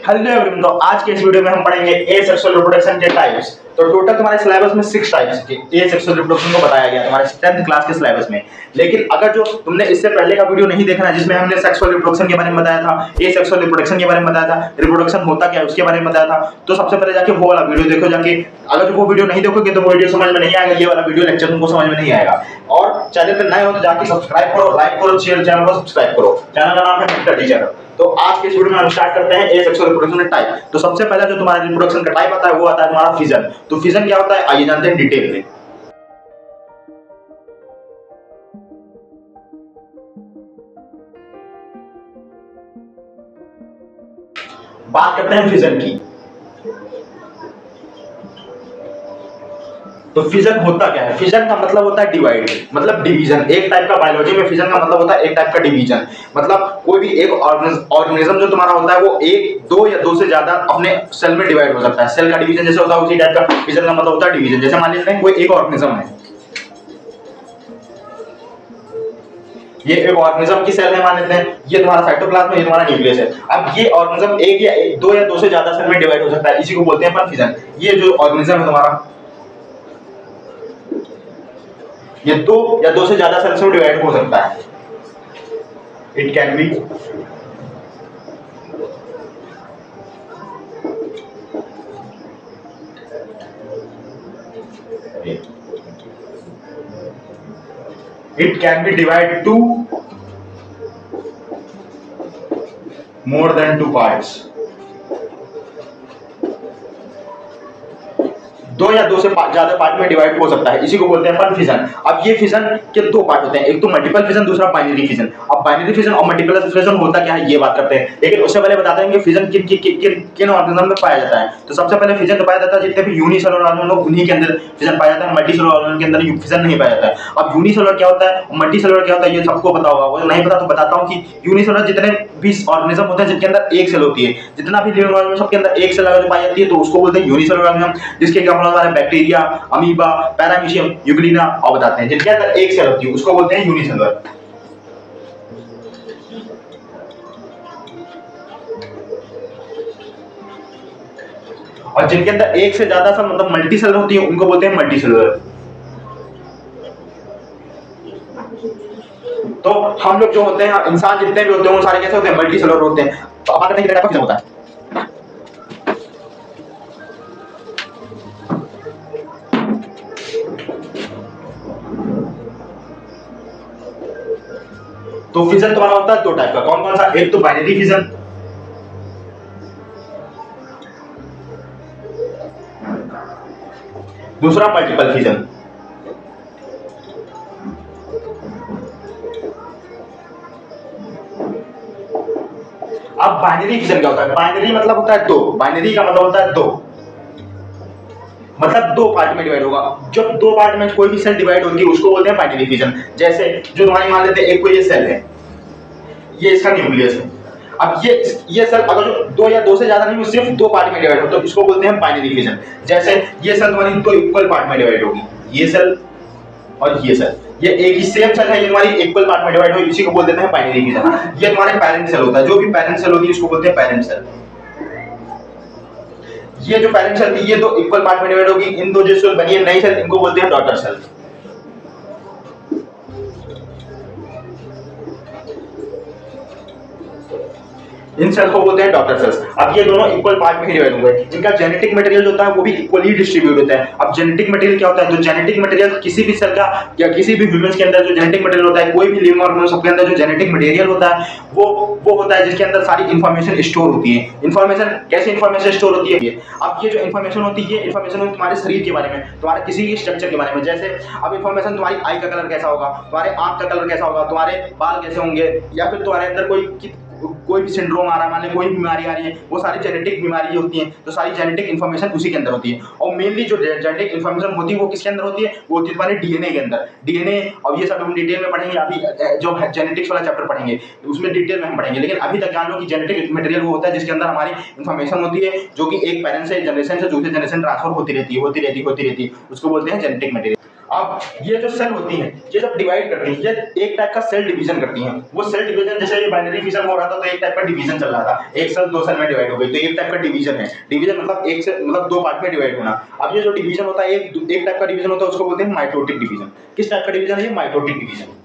Hello everyone, तो आज के इस वीडियो में हम पढ़ेंगे ए सेक्सुअल रिप्रोडक्शन के टाइप्स। तो टोटल तुम्हारे सिलेबस में 6 टाइप्स के ए सेक्सुअल रिप्रोडक्शन को बताया गया तुम्हारे 10th क्लास के सिलेबस में। लेकिन अगर जो तुमने इससे पहले का वीडियो नहीं देखना है जिसमें हमने सेक्सुअल रिप्रोडक्शन के बारे में बताया था, ए सेक्सुअल रिप्रोडक्शन के बारे में बताया था, रिप्रोडक्शन होता क्या है उसके बारे में बताया था, तो सबसे पहले जाके वो वाला वीडियो देखो जाके। अगर वो वीडियो नहीं देखोगे तो वो वीडियो समझ में नहीं आएगा, ये वाला वीडियो लेक्चर तुमको समझ में नहीं आएगा। और चैनल पे नए हो तो जाके सब्सक्राइब करो, लाइक करो, शेयर, चैनल को सब्सक्राइब करो। चैनल का नाम है मिस्टर टीचर। तो आज के इस वीडियो में हम स्टार्ट करते हैं ए सेक्सुअल रिप्रोडक्शन टाइप। तो सबसे पहला जो तुम्हारा रिप्रोडक्शन का टाइप आता है वो आता है तुम्हारा फिजन। तो फिजन क्या होता है आइए जानते हैं डिटेल में। बात करते हैं फिजन की। तो फिजन होता क्या है? फिजन का मतलब होता है डिवाइड, मतलब डिवीजन। एक टाइप का बायोलॉजी में फिजन का मतलब होता है एक टाइप का डिवीजन। मतलब कोई भी एक ऑर्गेनिज्म जो तुम्हारा होता है वो एक, दो या दो से ज्यादा अपने सेल में डिवाइड हो सकता है। सेल का डिवीजन जैसे होता है उसी टाइप का फिजन का मतलब होता है डिवीजन। जैसे मान लेते हैं कोई एक ऑर्गेनिज्म है, ये एक ऑर्गेनिज्म की सेल है मान लेते हैं, ये तुम्हारा साइटोप्लाज्म, ये तुम्हारा न्यूक्लियस है। अब ये ऑर्गेनिज्म दो या दो से ज्यादा सेल में डिवाइड हो सकता है, इसी को बोलते हैं अपन फिजन। ये जो ऑर्गेनिज्म है तुम्हारा ये दो या दो से ज्यादा सेल्स में डिवाइड हो सकता है। It can be divided to more than 2 parts। दो या दो से ज्यादा पार्ट में डिवाइड हो सकता है, इसी को बोलते हैं अपन फिजन। अब ये फिजन के दो पार्ट होते हैं, एक तो मल्टीपल फिजन, दूसरा बाइनरी फिजन। अब बाइनरी फिजन और मल्टीपल फिजन होता क्या है ये बात करते हैं, लेकिन उससे पहले बताते हैं कि फिजन किन ऑर्गेनिज्म में पाया जाता है। तो सबसे पहले फिजन पाया जाता है जितने भी यूनिसेलुलर ऑर्गेनिज्म उन्हीं के अंदर फिजन पाया जाता है, मल्टीसेलुलर ऑर्गेनिज्म के अंदर फिजन नहीं पाया जाता है। अब यूनिसेलुलर क्या होता है और मल्टीसेलुलर क्या होता है ये सबको पता होगा, वो नहीं पता तो बताता हूं कि यूनिसेलुलर जितने भी ऑर्गेनिज्म होते हैं जिनके अंदर एक सेल होती है, जितना भी लिविंग ऑर्गेनिज्म सबके अंदर एक सेल अगर पाई जाती है तो उसको बोलते हैं यूनिसेलुलर ऑर्गेनिज्म। जिसके एग्जांपल हमारे बैक्टीरिया, अमीबा, पैरामीशियम, यूग्लिना और बताते हैं जिनके अंदर एक सेल होती है उसको बोलते हैं यूनिसेलुलर। और जिनके अंदर एक से ज्यादा सेल मतलब मल्टी सेल होती है उनको बोलते हैं मल्टीसेलुलर। तो हम लोग जो होते हैं इंसान जितने भी होते हैं वो सारे कैसे होते हैं मल्टीसेलुलर होते हैं। तो अब आते हैं कि फिजन होता है। तो फिजन तुम्हारा होता है दो टाइप का, कौन कौन सा? एक तो बाइनरी फिजन, दूसरा मल्टीपल फिजन। अब बाइनरी फिजन क्या होता है? बाइनरी मतलब होता है दो, बाइनरी का मतलब होता है दो, मतलब दो पार्ट में डिवाइड होगा। जब दो पार्ट में कोई भी सेल डिवाइड होती है उसको बोलते हैं बाइनरी फिजन। जैसे जो तुम्हारी मान लेते हैं एक कोई ये सेल है, ये इसका न्यूक्लियस है। अब ये सेल अगर जो दो या दो से ज्यादा नहीं सिर्फ दो पार्ट में डिवाइड हो तो इसको बोलते हैं बाइनरी फिजन। जैसे ये सेल तुम्हारी दो इक्वल पार्ट में डिवाइड होगी, ये सेल और ये सेल, ये एक ही सेम सेल है, ये तुम्हारी इक्वल पार्ट में डिवाइड होगी, इसी को बोल देते हैं बाइनरी फिजन। ये तुम्हारे पेरेंट सेल होता है, जो भी पेरेंट सेल होती है इसको बोलते हैं पेरेंट सेल। ये जो पेरेंट सेल थी ये दो इक्वल पार्ट में डिवाइड होगी, इन दो जो सेल बनी है नई सेल इनको बोलते हैं डॉटर सेल। इन सेल को बोलते हैं डॉटर सेल्स। अब ये दोनों इक्वल पार्ट में डिवाइड हुए, इनका जेनेटिक मटेरियल जो होता है वो भी इक्वली डिस्ट्रीब्यूट होता है। अब जेनेटिक मटेरियल क्या होता है? तो जेनेटिक मटेरियल किसी भी सेल का या किसी भी ह्यूमंस के अंदर जो जेनेटिक मटेरियल होता है, कोई भी लिविंग ऑर्गेनिज्म सबके अंदर जो जेनेटिक मटेरियल होता है वो होता है जिसके अंदर सारी इंफॉर्मेशन स्टोर होती है। इंफॉर्मेशन कैसे इंफॉर्मेशन स्टोर होती है? अब ये जो इंफॉर्मेशन होती है ये इंफॉर्मेशन होती है तुम्हारे शरीर के बारे में, तुम्हारे किसी भी स्ट्रक्चर के बारे में। जैसे अब इंफॉर्मेशन तुम्हारी आई का कलर कैसा होगा, तुम्हारे आंख का कलर कैसा होगा, तुम्हारे बाल कैसे होंगे, या फिर तुम्हारे अंदर कोई भी सिंड्रोम आ रहा है, मान लो कोई बीमारी आ रही है, वो सारी जेनेटिक बीमारी होती है। तो सारी जेनेटिक इन्फॉर्मेशन उसी के अंदर होती है। और मेनली जो जेनेटिक इन्फॉर्मेशन होती है वो किसके अंदर होती है? वो होती है तुम्हारे डीएनए के अंदर। डीएनए और ये सब हम डिटेल में पढ़ेंगे, अभी जो जेनेटिक्स वाला चैप्टर पढ़ेंगे उसमें डिटेल में हम पढ़ेंगे। लेकिन अभी तक जान लो कि जेनेटिक मटेरियल वो होता है जिसके अंदर हमारी इन्फॉर्मेशन होती है जो कि एक पेरेंट से जनरेशन से दूसरे जनरेशन ट्रांसफर होती रहती है, उसको बोलते हैं जेनेटिक मटेरियल। अब ये जो सेल होती है ये जब डिवाइड करती है, ये एक टाइप का सेल डिवीजन करती हैं। वो सेल डिवीजन, जैसे ये बाइनरी फिजन हो रहा था तो एक टाइप का डिवीजन चल रहा था, एक सेल दो सेल में डिवाइड हो गई, तो एक टाइप का डिवीजन है। डिवीजन मतलब एक से मतलब दो पार्ट में डिवाइड होना। अब ये जो डिवीजन होता है एक टाइप का डिवीजन होता है, उसको बोलते हैं माइटोटिक डिवीजन। किस टाइप का डिवीजन है ये? Mitotic division.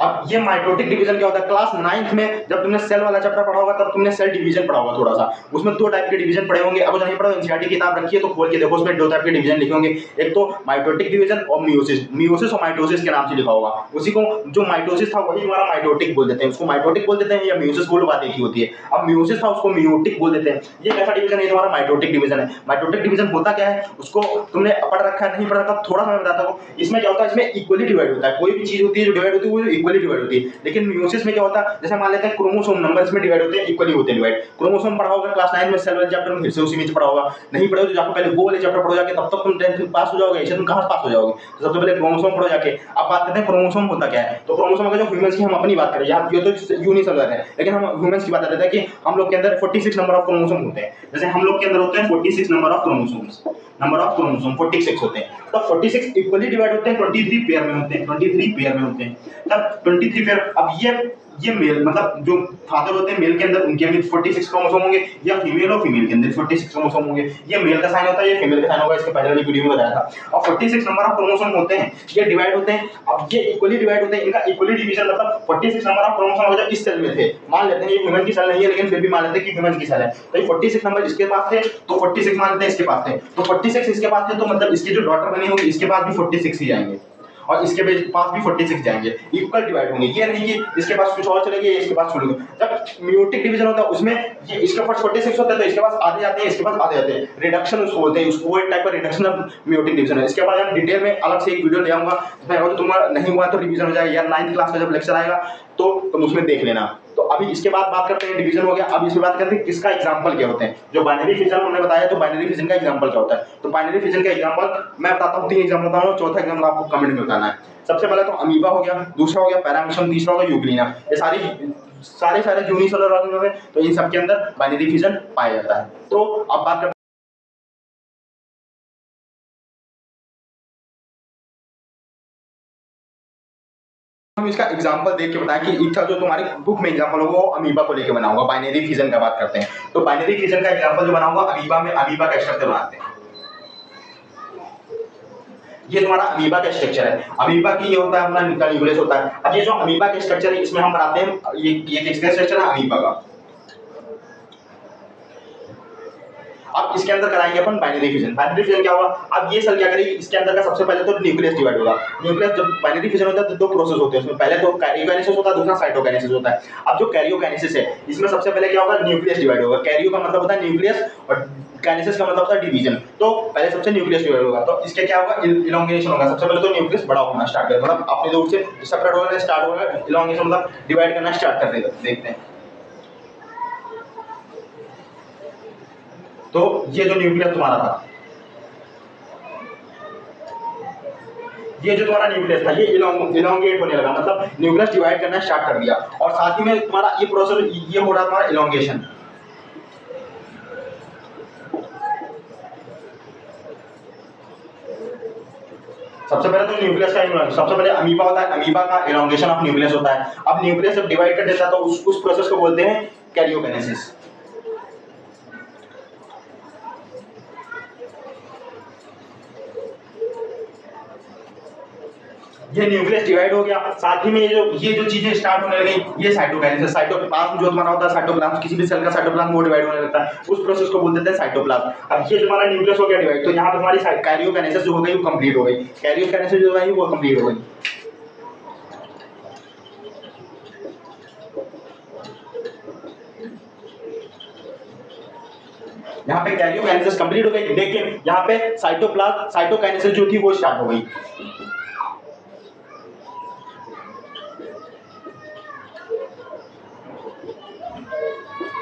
अब ये माइटोटिक डिवीजन क्या होता है? क्लास 9th में जब तुमने सेल वाला चैप्टर पढ़ा होगा तब तुमने सेल डिवीजन पढ़ा होगा थोड़ा सा। उसमें दो टाइप के डिवीजन पढ़े होंगे। अब नहीं पढ़ा एनसीईआरटी की किताब रखी है तो खोल के देखो, उसमें दो टाइप के डिवीजन लिखे होंगे, एक तो माइटोटिक डिवीजन और मियोसिस। मियोसिस और माइटोसिस के नाम से लिखा होगा। उसी को जो माइटोसिस था वही हमारा माइटोटिक बोल देते हैं, उसको माइटोटिक बोल देते हैं या मियोसिस बोलो, बात एक ही होती है। अब मियोसिस था उसको मियोटिक बोल देते हैं। ये कैसा डिवीजन है? तुम्हारा माइटोटिक डिवीजन है। माइटोटिक डिवीजन होता क्या है उसको तुमने पढ़ रखा है नहीं पढ़ रखा, थोड़ा सा मैं बताता हूँ। इसमें क्या होता है? इसमें इक्वली डिवाइड होता है। कोई भी चीज होती है जो डिवाइड होती है वो इक्वली डिवाइड होती है। लेकिन मियोसिस में क्या होता है? जैसे मान लेते हैं क्रोमोसोम नंबर्स में डिवाइड होते हैं, इक्वली होते हैं डिवाइड। क्रोमोसोम पढ़ा होगा क्लास 9 में सेल वाले चैप्टर में, फिर से उसी में पढ़ा होगा। नहीं पढ़े तो जाकर पहले वो वाले चैप्टर पढ़ो जाके, तब तक तुम 10th पास हो जाओगे। ऐसे तुम कहां पास हो जाओगे? तो सबसे पहले क्रोमोसोम पढ़ो जाके। अब बात करते हैं क्रोमोसोम होता क्या है। तो क्रोमोसोम अगर जो ह्यूमंस की हम अपनी बात करें, यार ये तो यूनिसेलुलर है, लेकिन हम ह्यूमंस की बात करते हैं कि हम लोग के अंदर 46 नंबर ऑफ क्रोमोसोम होते हैं। जैसे हम लोग के अंदर होते हैं 46 number of chromosomes, number of chromosome 46 होते हैं। तो 46 इक्वली डिवाइड होते हैं, 23 पेयर में होते हैं, 23 पेयर में होते हैं। तब 23 पेयर, अब ये मेल मतलब जो फादर होते हैं मेल के अंदर उनके अंदर 46 क्रोमोसोम होंगे, या फीमेल और फीमेल के अंदर 46 क्रोमोसोम होंगे। ये मेल का साइन होता है, ये फीमेल का साइन होगा, इसके पहले वाली वीडियो में बताया था। और 46 नंबर ऑफ क्रोमोसोम होते हैं, ये डिवाइड होते हैं। अब ये इक्वली डिवाइड होते हैं, इनका इक्वली डिवीजन मतलब 46 नंबर ऑफ क्रोमोसोम जो इस सेल में थे, मान लेते हैं ये ह्यूमन की सेल नहीं है लेकिन फिर भी मान लेते हैं कि ह्यूमन की सेल है, तो ये 46 नंबर इसके पास थे तो 46 मान लेते हैं इसके पास थे, तो 46 इसके पास थे तो मतलब इसकी जो डॉटर बनी होगी इसके पास भी 46 ही जाएंगे और इसके पास भी 46 जाएंगे, इक्वल डिवाइड होंगे। ये नहीं कि इसके पास कुछ और चलेंगे इसके पास छोड़ेंगे। जब म्यूटिक डिवीजन होता है उसमें ये इसके पास 46 होता है तो इसके पास आधे जाते हैं, इसके पास आधे जाते हैं। रिडक्शन उसको बोलते हैं, उसको एक टाइप का रिडक्शन ऑफ म्यूटिक डिवीजन है। इसके बाद हम डिटेल में अलग से एक वीडियो ले आऊंगा, जिसमें अगर तुम्हारा नहीं हुआ तो रिवीजन हो जाएगा, या 9th क्लास में जब लेक्चर आएगा तो तुम उसमें देख लेना। तो अभी इसके बाद बात करते हैं, डिवीजन हो गया। अब इसमें बात करते हैं किसका एग्जांपल क्या होते हैं। जो बाइनरी फिजन हमने बताया, तो बाइनरी फिजन का एग्जांपल क्या होता है। तो बाइनरी फिजन का एग्जांपल मैं बताता हूं, 3 एग्जांपल बताऊंगा, चौथा एग्जांपल आपको कमेंट में बताना है। सबसे पहले तो अमीबा हो गया, दूसरा हो गया पैरामीशियम, तीसरा हो गया यूग्लिना। ये सारे यूनिसेलुलर ऑर्गेनिज्म है, तो इन सब के अंदर बाइनरी फिजन पाया जाता है। तो अब बात करते हम इसका एग्जांपल देख के बताएं कि इसका जो तुम्हारी बुक में एग्जांपल होगा वो अमीबा को लेके बनाऊंगा। बाइनरी फिजन का बात करते हैं, तो बाइनरी फिजन का एग्जांपल जो बनाऊंगा अमीबा में, अमीबा का स्ट्रक्चर बनाते हैं। ये तुम्हारा अमीबा का स्ट्रक्चर है। अमीबा की ये होता है अपना न्यूक्लियस होता है। अब ये जो अमीबा का स्ट्रक्चर है इसमें हम बनाते हैं, ये किसका स्ट्रक्चर है? अमीबा का। अब इसके अंदर कराएंगे अपन बाइनरी फिजन। बाइनरी फिजन क्या होगा? अब ये सेल क्या करेगी, इसके अंदर का सबसे पहले तो न्यूक्लियस डिवाइड होगा। न्यूक्लियस जब बाइनरी फिजन होता है तो दो प्रोसेस होते हैं उसमें, पहले तो कैरियोकाइनेसिस होता है, दूसरा साइटोकाइनेसिस होता है। अब जो कैरियोकाइनेसिस है इसमें सबसे पहले क्या होगा? न्यूक्लियस डिवाइड होगा। कैरियो का मतलब होता है न्यूक्लियस और काइनेसिस का मतलब होता है डिवीजन। तो पहले सबसे न्यूक्लियस डिवाइड होगा, तो इसके क्या होगा? इलोंगेशन होगा। सबसे पहले तो न्यूक्लियस बड़ा होना स्टार्ट करेगा, मतलब अपने दूर से सेपरेट होना स्टार्ट होगा, इलोंगेशन मतलब डिवाइड करना स्टार्ट कर देगा। देखते हैं, तो ये जो न्यूक्लियस तुम्हारा था, ये जो तुम्हारा न्यूक्लियस था ये इलोंगेट होने लगा, मतलब न्यूक्लियस डिवाइड करना स्टार्ट कर दिया। और साथ ही में तुम्हारा ये प्रोसेस ये हो रहा तुम्हारा इलोंगेशन। सबसे पहले तो न्यूक्लियस का सबसे पहले अमीबा होता है, अमीबा का इलोंगेशन ऑफ न्यूक्लियस होता है। अब न्यूक्लियस जब डिवाइड कर देता है तो उस प्रोसेस को बोलते हैं कैरियोकाइनेसिस। ये न्यूक्लियस डिवाइड हो गया, साथ ही में ये जो चीजें स्टार्ट होने लगी ये साइटोकाइनेसिस। साइटोप्लाज्म जो तुम्हारा होता है, साइटोप्लाज्म किसी भी सेल का साइटोप्लाज्म वो डिवाइड होने लगता है, उस प्रोसेस को बोल देते हैं साइटोप्लाज्म। अब ये जो हमारा न्यूक्लियस हो गया डिवाइड, तो यहाँ पे हमारी कैरियोकाइनेसिस जो हो गई वो कंप्लीट हो गई। कैरियोकाइनेसिस जो है वो कंप्लीट हो गई। यहाँ पे कैरियोकाइनेसिस कंप्लीट हो गई, लेकिन यहाँ पे साइटोकाइनेसिस जो थी वो स्टार्ट हो गई।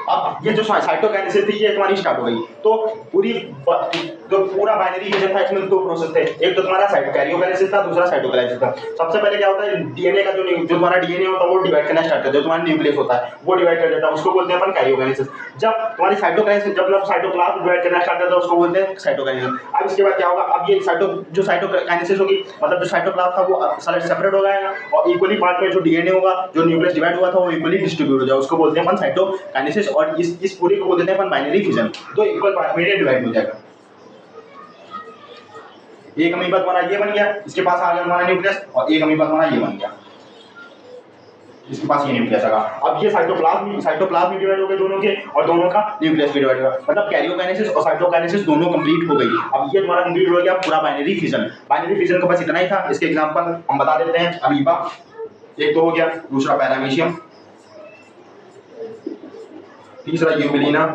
अब ये जो साइटोकाइनेसिस थी ये तुम्हारी स्टार्ट हो गई। तो जो पूरा बाइनरी फिजन था इसमें 2 प्रोसेस थे, एक तो तुम्हारा कैरियोकाइनेसिस था, दूसरा साइटोकाइनेसिस था। सबसे पहले क्या होता है, डीएनए का जो तुम्हारा डीएनए होता है वो डिवाइड करना स्टार्ट करता है, जो तुम्हारा न्यूक्लियस होता है वो डिवाइड कर देता है, उसको बोलते हैं अपन कैरियोकाइनेसिस। जब तुम्हारी साइटोकाइनेसिस जब साइटोप्लाज्म डिवाइड करना स्टार्ट करता है उसको बोलते हैं साइटोकाइनेसिस। अब इसके बाद क्या होगा, अब ये साइटोकाइनेसिस होगी, मतलब जो साइटोप्लाज्म था वो सेपरेट हो गया और इक्वली पार्ट में जो डीएनए होगा, जो न्यूक्लियस डिवाइड हुआ था वो इक्वली डिस्ट्रीब्यूट हो जाएगा, उसको बोलते हैं अपन साइटोकाइनेसिस। और इस पूरे को बोलते हैं अपन बाइनरी फिजन। तो इक्वल पार्ट में डिवाइड हो जाएगा। एक अमीबा तुम्हारा ये बन गया, इसके पास आ गया तुम्हारा न्यूक्लियस, और एक अमीबा तुम्हारा ये बन गया, इसके पास ये न्यूक्लियस आएगा। अब ये साइटोप्लाज्म डिवाइड हो गए दोनों के, और दोनों का न्यूक्लियस भी डिवाइड होगा, मतलब कैरियोकाइनेसिस और साइटोकाइनेसिस दोनों कंप्लीट हो गई। अब ये तुम्हारा कंप्लीट हो गया पूरा बाइनरी फिजन। बाइनरी फिजन का बस इतना ही था। इसके एग्जांपल हम बता देते हैं। अमीबा एक तो हो गया, दूसरा पैरामीशियम, तीसरा यूबिलिना,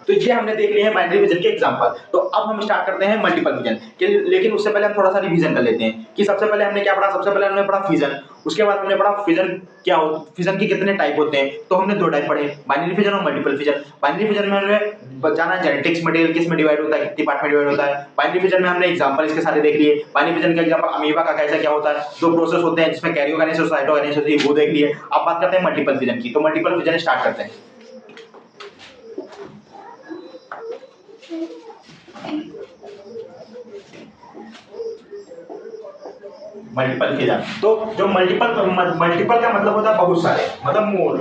तो ये हमने देख लिए हैं बाइनरी फिजन के एग्जांपल। तो अब हम स्टार्ट करते हैं मल्टीपल फिजन के, लेकिन उससे पहले हम थोड़ा सा रिवीजन कर लेते हैं कि सबसे पहले हमने क्या पढ़ा। सबसे पहले हमने पढ़ा फिजन, उसके बाद हमने पढ़ा फिजन क्या हो, फिजन के कितने टाइप होते हैं। तो हमने 2 टाइप पढ़े, बाइनरी फिजन और मल्टीपल फिजन। बाइनरी फिजन में हमने जाना जेनेटिक्स मटेरियल किस में डिवाइड होता है, कितनी पार्ट में डिवाइड होता है। बाइनरी फिजन में हमने एग्जांपल इसके सारे देख लिए। बाइनरी फिजन का एग्जांपल अमीबा का कैसा क्या होता है, 2 प्रोसेस होते हैं जिसमें कैरियोकाइनेसिस और साइटोकाइनेसिस होती है, वो देख लिए। अब बात करते हैं मल्टीपल फिजन की। तो मल्टीपल फिजन स्टार्ट करते हैं। मल्टीपल फिजन, तो जो मल्टीपल का मतलब होता है बहुत सारे, मतलब मोर।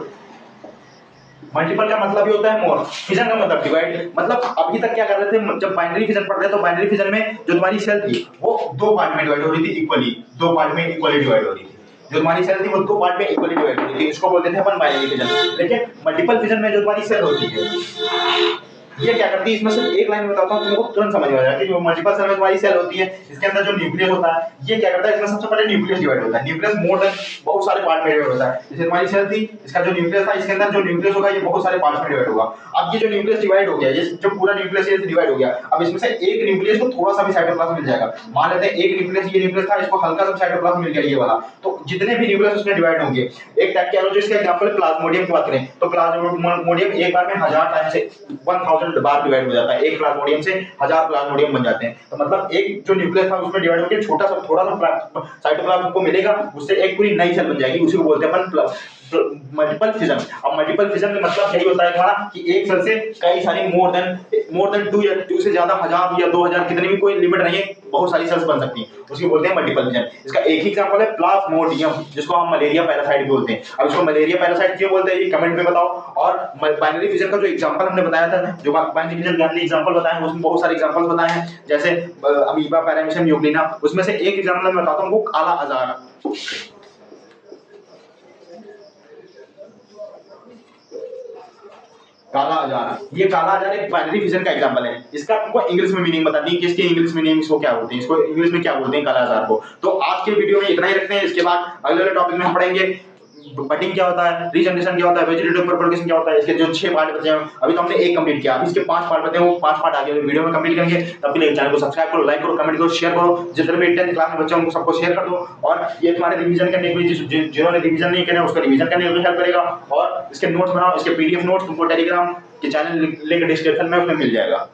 मल्टीपल का मतलब ही होता है मोर, फिजन का मतलब डिवाइड। मतलब अभी तक क्या कर रहे थे, जब बाइनरी फिजन पढ़ रहे थे तो बाइनरी फिजन में जो तुम्हारी सेल थी वो 2 पार्ट में डिवाइड हो रही थी इक्वली, 2 पार्ट में इक्वली डिवाइड हो रही थी। जो तुम्हारी सेल थी वो 2 पार्ट में इक्वली डिवाइड हो रही थी, इसको बोलते थे अपन बाइनरी फिजन। लेकिन मल्टीपल फिजन में जो तुम्हारी सेल होती है ये क्या करती है, इसमें सिर्फ एक लाइन बताता हूं तुमको तुरंत समझ में आ जाएगा। जो मल्टीपल सेल में तुम्हारी सेल होती है, इसके अंदर जो न्यूक्लियस होता है ये क्या करता है, इसमें सबसे पहले न्यूक्लियस डिवाइड होता है। न्यूक्लियस मोर देन बहुत सारे पार्ट में डिवाइड होता है। जैसे तुम्हारी सेल थी, इसका जो न्यूक्लियस था, इसके अंदर जो न्यूक्लियस होगा ये बहुत सारे पार्ट्स में डिवाइड होगा। अब ये जो न्यूक्लियस डिवाइड हो गया, ये जो पूरा न्यूक्लियस ये डिवाइड हो गया, अब इसमें से एक न्यूक्लियस को थोड़ा सा भी साइटोप्लाज्म मिल जाएगा। मान लेते हैं एक न्यूक्लियस, ये न्यूक्लियस था, इसको हल्का सा साइटोप्लाज्म मिल गया ये वाला, तो जितने भी न्यूक्लियस उसमें डिवाइड होंगे। एक टाइप के एरो, जिसका एग्जांपल प्लाज्मोडियम की बात करें तो प्लाज्मोडियम एक बार में 1000 टाइम से 1000 बार डिवाइड हो जाता है। एक प्लाज्मोडियम से 1000 प्लाज्मोडियम बन जाते हैं। तो मतलब एक जो न्यूक्लियस था उसमें डिवाइड होकर छोटा सा थोड़ा सा साइटोप्लाज्म को मिलेगा, उससे एक पूरी नई सेल बन जाएगी, उसी को बोलते हैं अपन मल्टीपल फिजन। अब मल्टीपल फिजन में मतलब यही होता है हमारा कि एक सेल से कई सारी मोर देन 2 या 2 से ज्यादा 1000 या 2000 कितनी भी कोई लिमिट नहीं है, बहुत सारी सेल्स बन सकती हैं, उसको बोलते हैं मल्टीपल फिजन। इसका एक ही एग्जांपल है प्लाज्मोडियम, जिसको हम मलेरिया पैरासाइट भी बोलते हैं। अब इसको मलेरिया पैरासाइट क्यों बोलते हैं ये कमेंट में बताओ। और बाइनरी फिजन का जो एग्जांपल हमने बताया था, जो बाइनरी फिजन के हमने एग्जांपल बताए हैं, उसमें बहुत सारे एग्जांपल्स बताए हैं, जैसे अमीबा, पैरामीशियम, यूग्लिना। उसमें से एक एग्जांपल मैं बताता हूं, वो काला अजार। काला अजार, ये काला अजार एक बाइनरी फिजन का एग्जांपल है। इसका तुमको इंग्लिश में मीनिंग बता दी कि इसके इंग्लिश मीनिंग इसको क्या होते हैं, इसको इंग्लिश में क्या बोलते हैं काला अजार को। तो आज के वीडियो में इतना ही रखते हैं। इसके बाद अगले टॉपिक में हम पढ़ेंगे बटिंग क्या होता है, रीजनरेशन क्या होता है, वेजिटेटिव प्रोपगेशन क्या होता है। इसके जो 6 पार्ट बचे हैं, अभी तो हमने एक कंप्लीट किया, अभी इसके 5 पार्ट बचे हैं, वो 5 पार्ट आगे वीडियो में कंप्लीट करेंगे। तब के लिए चैनल को सब्सक्राइब करो, लाइक करो, कमेंट करो, शेयर करो। जितने भी 10th क्लास में बच्चे हैं उनको सबको शेयर कर दो। और ये तुम्हारे रिवीजन करने के लिए जिन्होंने रिवीजन नहीं किया उसको रिवीजन करने में हेल्प करेगा। और इसके नोट्स बनाओ, इसके पीडीएफ नोट्स तुमको टेलीग्राम के चैनल लिंक डिस्क्रिप्शन में उसमें मिल जाएगा।